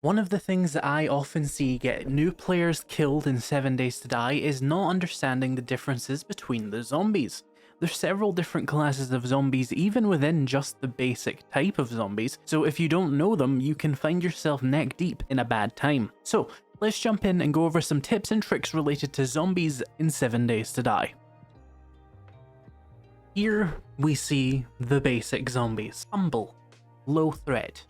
One of the things that I often see get new players killed in 7 Days to Die is not understanding the differences between the zombies. There's several different classes of zombies even within just the basic type of zombies, so if you don't know them, you can find yourself neck deep in a bad time. So let's jump in and go over some tips and tricks related to zombies in 7 Days to Die. Here we see the basic zombies. Humble, low threat,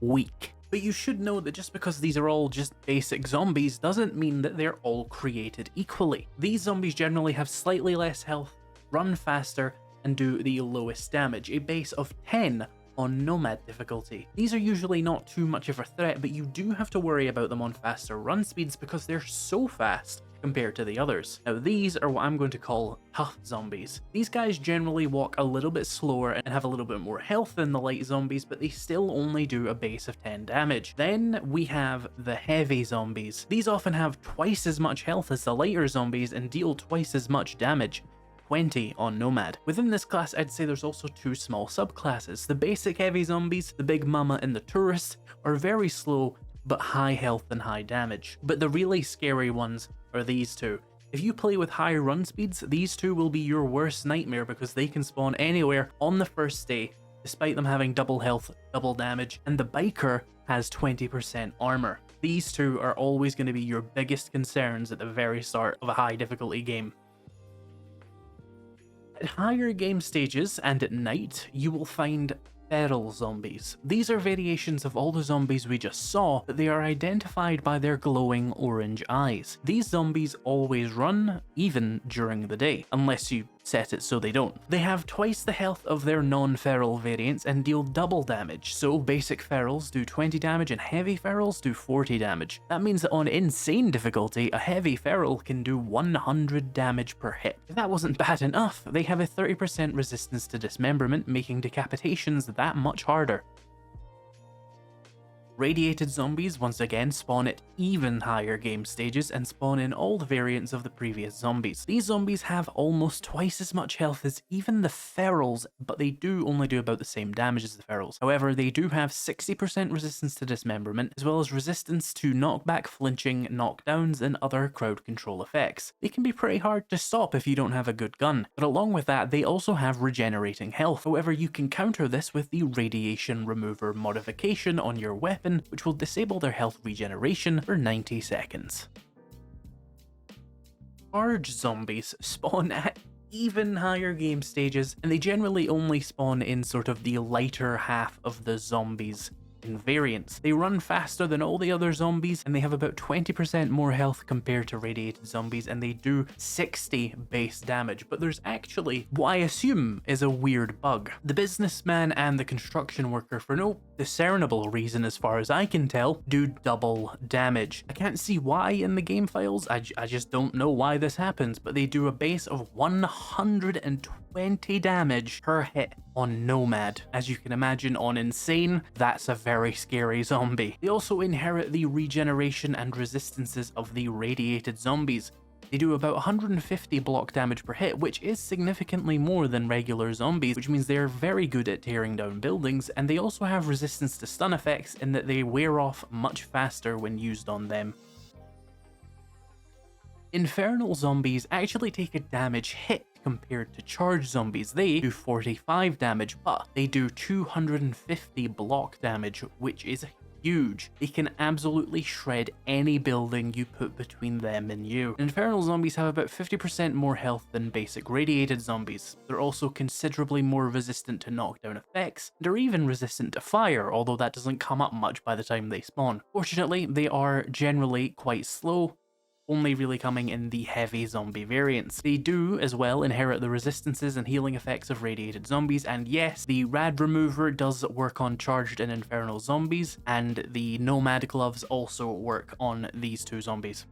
weak. But you should know that just because these are all just basic zombies doesn't mean that they're all created equally. These zombies generally have slightly less health, run faster, and do the lowest damage, a base of 10 on Nomad difficulty. These are usually not too much of a threat, but you do have to worry about them on faster run speeds because they're so fast compared to the others. Now these are what I'm going to call tough zombies. These guys generally walk a little bit slower and have a little bit more health than the light zombies, but they still only do a base of 10 damage. Then we have the heavy zombies. These often have twice as much health as the lighter zombies and deal twice as much damage. 20 on Nomad. Within this class, I'd say there's also two small subclasses. The basic heavy zombies, the Big Mama and the Tourist, are very slow but high health and high damage. But the really scary ones are these two. If you play with high run speeds, these two will be your worst nightmare because they can spawn anywhere on the first day, despite them having double health, double damage, and the Biker has 20% armor. These two are always going to be your biggest concerns at the very start of a high difficulty game. At higher game stages and at night, you will find feral zombies. These are variations of all the zombies we just saw, but they are identified by their glowing orange eyes. These zombies always run, even during the day, unless you set it so they don't. They have twice the health of their non-feral variants and deal double damage, so basic ferals do 20 damage and heavy ferals do 40 damage. That means that on insane difficulty, a heavy feral can do 100 damage per hit. If that wasn't bad enough, they have a 30% resistance to dismemberment, making decapitations that much harder. Radiated zombies once again spawn at even higher game stages and spawn in all the variants of the previous zombies. These zombies have almost twice as much health as even the ferals, but they do only do about the same damage as the ferals. However, they do have 60% resistance to dismemberment, as well as resistance to knockback, flinching, knockdowns, and other crowd control effects. They can be pretty hard to stop if you don't have a good gun, but along with that, they also have regenerating health. However, you can counter this with the radiation remover modification on your weapon, which will disable their health regeneration for 90 seconds. Large zombies spawn at even higher game stages, and they generally only spawn in sort of the lighter half of the zombies in variants. They run faster than all the other zombies, and they have about 20% more health compared to radiated zombies, and they do 60 base damage. But there's actually what I assume is a weird bug. The businessman and the construction worker, for no discernible reason as far as I can tell, do double damage. I can't see why in the game files, I just don't know why this happens, but they do a base of 120 damage per hit on Nomad. As you can imagine, on Insane, that's a very scary zombie. They also inherit the regeneration and resistances of the radiated zombies. They do about 150 block damage per hit, which is significantly more than regular zombies, which means they're very good at tearing down buildings, and they also have resistance to stun effects in that they wear off much faster when used on them. Infernal zombies actually take a damage hit compared to charged zombies. They do 45 damage, but they do 250 block damage, which is huge. They can absolutely shred any building you put between them and you. Infernal zombies have about 50% more health than basic radiated zombies. They're also considerably more resistant to knockdown effects, and are even resistant to fire, although that doesn't come up much by the time they spawn. Fortunately, they are generally quite slow, only really coming in the heavy zombie variants. They do, as well, inherit the resistances and healing effects of radiated zombies, and yes, the rad remover does work on charged and infernal zombies, and the nomad gloves also work on these two zombies.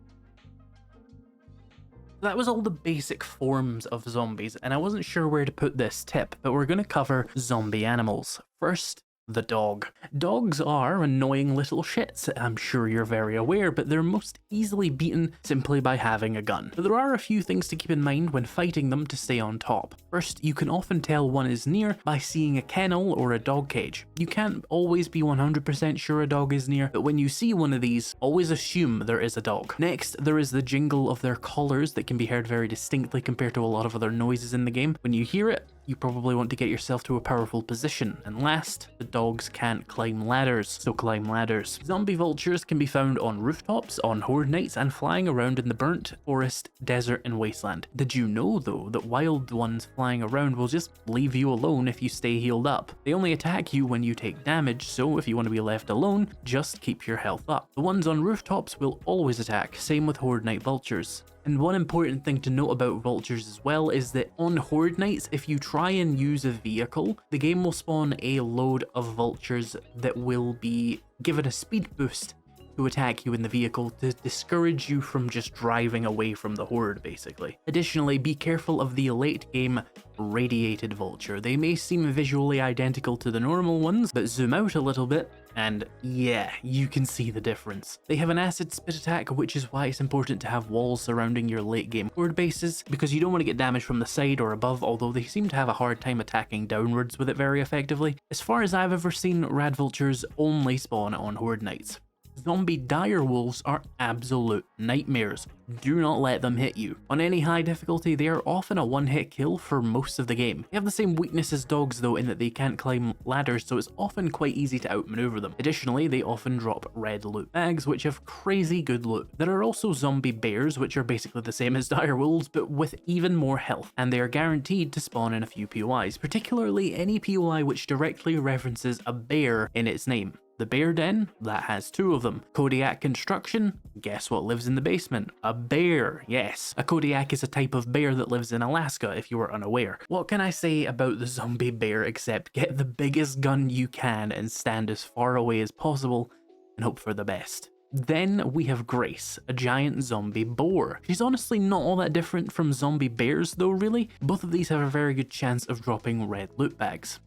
That was all the basic forms of zombies, and I wasn't sure where to put this tip, but we're going to cover zombie animals. First The dog. Dogs are annoying little shits, I'm sure you're very aware, but they're most easily beaten simply by having a gun. But there are a few things to keep in mind when fighting them to stay on top. First, you can often tell one is near by seeing a kennel or a dog cage. You can't always be 100% sure a dog is near, but when you see one of these, always assume there is a dog. Next, there is the jingle of their collars that can be heard very distinctly compared to a lot of other noises in the game. When you hear it, you probably want to get yourself to a powerful position. And last, the dogs can't climb ladders, so climb ladders. Zombie vultures can be found on rooftops, on horde nights, and flying around in the burnt forest, desert, and wasteland. Did you know though that wild ones flying around will just leave you alone if you stay healed up? They only attack you when you take damage, so if you want to be left alone, just keep your health up. The ones on rooftops will always attack, same with horde night vultures. And one important thing to note about vultures as well is that on horde nights, if you try and use a vehicle, the game will spawn a load of vultures that will be given a speed boost to attack you in the vehicle to discourage you from just driving away from the horde, basically. Additionally, be careful of the late game radiated vulture. They may seem visually identical to the normal ones, but zoom out a little bit and yeah, you can see the difference. They have an acid spit attack, which is why it's important to have walls surrounding your late game horde bases, because you don't want to get damage from the side or above, although they seem to have a hard time attacking downwards with it very effectively. As far as I've ever seen, rad vultures only spawn on horde nights. Zombie dire wolves are absolute nightmares. Do not let them hit you. On any high difficulty, they are often a one-hit kill for most of the game. They have the same weakness as dogs though, in that they can't climb ladders, so it's often quite easy to outmaneuver them. Additionally, they often drop red loot bags, which have crazy good loot. There are also zombie bears, which are basically the same as dire wolves, but with even more health, and they are guaranteed to spawn in a few POIs, particularly any POI which directly references a bear in its name. The bear den, that has two of them. Kodiak construction, guess what lives in the basement? A bear, yes. A Kodiak is a type of bear that lives in Alaska, if you were unaware. What can I say about the zombie bear except get the biggest gun you can and stand as far away as possible and hope for the best. Then we have Grace, a giant zombie boar. She's honestly not all that different from zombie bears though, really. Both of these have a very good chance of dropping red loot bags.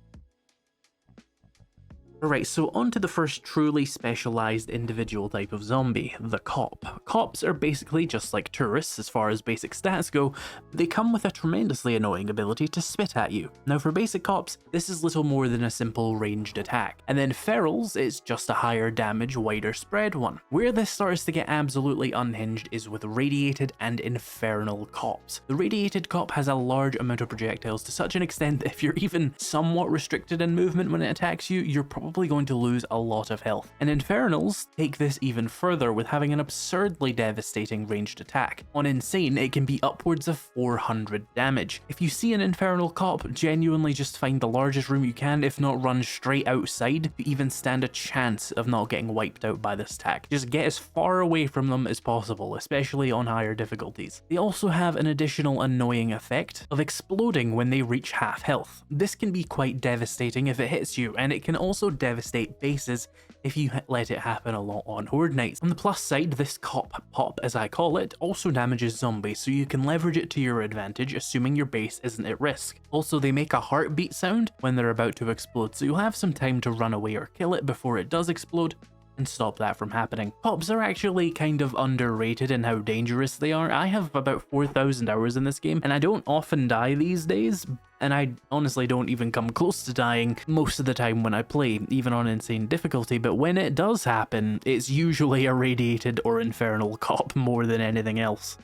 Alright, so on to the first truly specialized individual type of zombie, the cop. Cops are basically just like tourists as far as basic stats go, but they come with a tremendously annoying ability to spit at you. Now for basic cops, this is little more than a simple ranged attack. And then ferals, it's just a higher damage, wider spread one. Where this starts to get absolutely unhinged is with radiated and infernal cops. The radiated cop has a large amount of projectiles to such an extent that if you're even somewhat restricted in movement when it attacks you, you're probably going to lose a lot of health. And Infernals take this even further with having an absurdly devastating ranged attack. On Insane, it can be upwards of 400 damage. If you see an Infernal cop, genuinely just find the largest room you can, if not run straight outside, to even stand a chance of not getting wiped out by this attack. Just get as far away from them as possible, especially on higher difficulties. They also have an additional annoying effect of exploding when they reach half health. This can be quite devastating if it hits you, and it can also devastate bases if you let it happen a lot on horde nights. On the plus side, this cop pop, as I call it, also damages zombies, so you can leverage it to your advantage, assuming your base isn't at risk. Also, they make a heartbeat sound when they're about to explode, so you'll have some time to run away or kill it before it does explode, and stop that from happening. Cops are actually kind of underrated in how dangerous they are. I have about 4,000 hours in this game, and I don't often die these days, and I honestly don't even come close to dying most of the time when I play, even on insane difficulty, but when it does happen, it's usually a radiated or infernal cop more than anything else.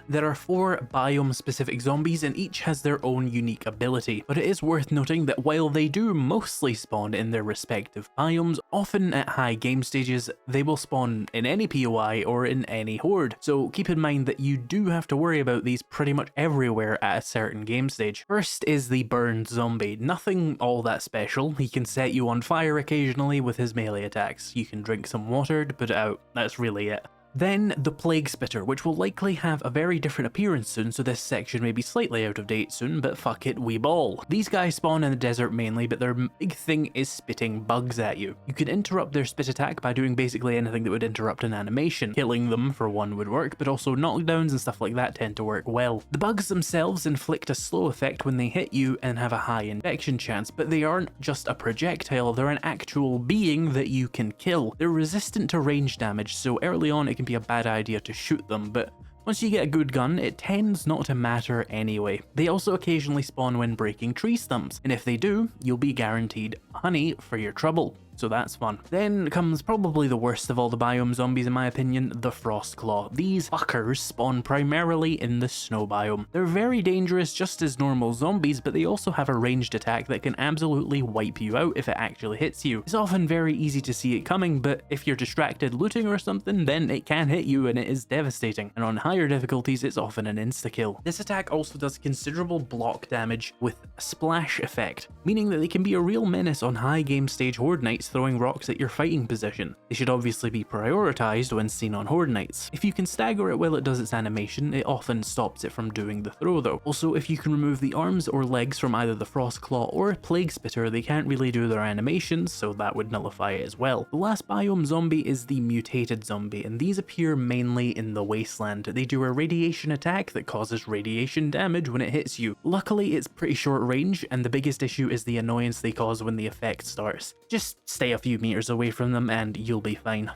There are 4 biome-specific zombies and each has their own unique ability, but it is worth noting that while they do mostly spawn in their respective biomes, often at high game stages, they will spawn in any POI or in any horde, so keep in mind that you do have to worry about these pretty much everywhere at a certain game stage. First is the burned zombie. Nothing all that special. He can set you on fire occasionally with his melee attacks. You can drink some water to put it out. That's really it. Then the Plague Spitter, which will likely have a very different appearance soon, so this section may be slightly out of date soon, but fuck it, we ball. These guys spawn in the desert mainly, but their big thing is spitting bugs at you. You can interrupt their spit attack by doing basically anything that would interrupt an animation. Killing them, for one, would work, but also knockdowns and stuff like that tend to work well. The bugs themselves inflict a slow effect when they hit you and have a high infection chance, but they aren't just a projectile, they're an actual being that you can kill. They're resistant to range damage, so early on it can be a bad idea to shoot them, but once you get a good gun, it tends not to matter anyway. They also occasionally spawn when breaking tree stumps, and if they do, you'll be guaranteed honey for your trouble. So that's fun. Then comes probably the worst of all the biome zombies in my opinion, the Frostclaw. These fuckers spawn primarily in the snow biome. They're very dangerous just as normal zombies, but they also have a ranged attack that can absolutely wipe you out if it actually hits you. It's often very easy to see it coming, but if you're distracted looting or something, then it can hit you and it is devastating. And on higher difficulties, it's often an insta-kill. This attack also does considerable block damage with a splash effect, meaning that they can be a real menace on high game stage Horde Nights throwing rocks at your fighting position. They should obviously be prioritized when seen on Horde Nights. If you can stagger it while it does its animation, it often stops it from doing the throw though. Also, if you can remove the arms or legs from either the Frostclaw or Plague Spitter, they can't really do their animations, so that would nullify it as well. The last biome zombie is the mutated zombie, and these appear mainly in the wasteland. They do a radiation attack that causes radiation damage when it hits you. Luckily, it's pretty short range, and the biggest issue is the annoyance they cause when the effect starts. Just stay a few meters away from them and you'll be fine.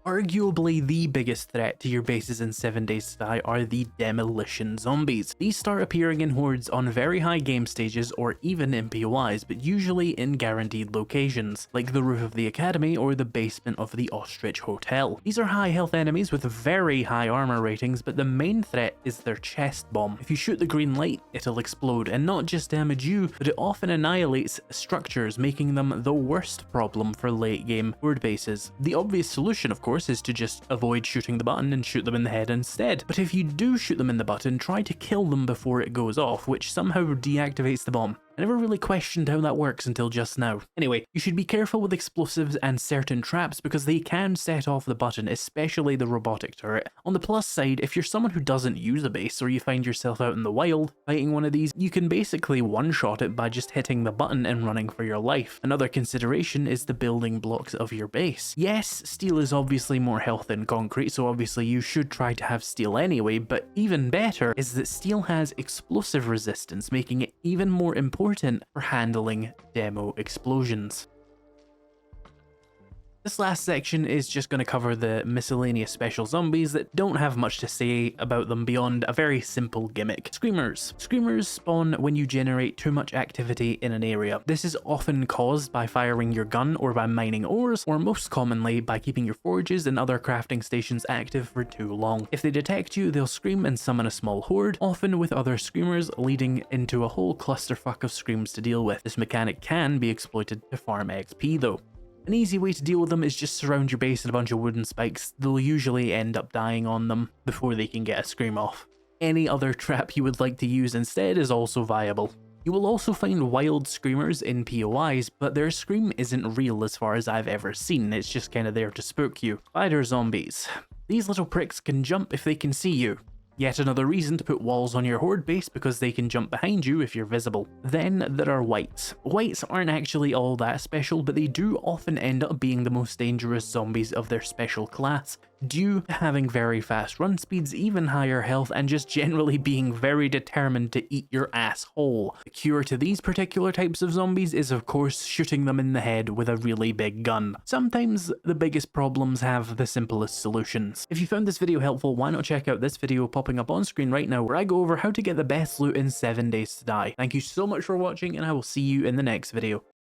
Arguably the biggest threat to your bases in 7 Days to Die are the demolition zombies. These start appearing in hordes on very high game stages or even in POIs, but usually in guaranteed locations, like the roof of the academy or the basement of the Ostrich Hotel. These are high health enemies with very high armor ratings, but the main threat is their chest bomb. If you shoot the green light, it'll explode and not just damage you, but it often annihilates structures, making them the worst problem for late game horde bases. The obvious solution, of course, is to just avoid shooting the button and shoot them in the head instead. But if you do shoot them in the button, try to kill them before it goes off, which somehow deactivates the bomb. I never really questioned how that works until just now. Anyway, you should be careful with explosives and certain traps because they can set off the button, especially the robotic turret. On the plus side, if you're someone who doesn't use a base or you find yourself out in the wild fighting one of these, you can basically one-shot it by just hitting the button and running for your life. Another consideration is the building blocks of your base. Yes, steel is obviously more health than concrete, so obviously you should try to have steel anyway, but even better is that steel has explosive resistance, making it even more important for handling demo explosions. This last section is just going to cover the miscellaneous special zombies that don't have much to say about them beyond a very simple gimmick. Screamers. Screamers spawn when you generate too much activity in an area. This is often caused by firing your gun or by mining ores, or most commonly by keeping your forges and other crafting stations active for too long. If they detect you, they'll scream and summon a small horde, often with other screamers, leading into a whole clusterfuck of screams to deal with. This mechanic can be exploited to farm XP though. An easy way to deal with them is just surround your base with a bunch of wooden spikes. They'll usually end up dying on them before they can get a scream off. Any other trap you would like to use instead is also viable. You will also find wild screamers in POIs, but their scream isn't real as far as I've ever seen, it's just kinda there to spook you. Spider zombies. These little pricks can jump if they can see you. Yet another reason to put walls on your horde base because they can jump behind you if you're visible. Then there are wights. Wights aren't actually all that special, but they do often end up being the most dangerous zombies of their special class, due to having very fast run speeds, even higher health, and just generally being very determined to eat your ass whole. The cure to these particular types of zombies is of course shooting them in the head with a really big gun. Sometimes the biggest problems have the simplest solutions. If you found this video helpful, why not check out this video popping up on screen right now where I go over how to get the best loot in 7 Days to Die. Thank you so much for watching, and I will see you in the next video.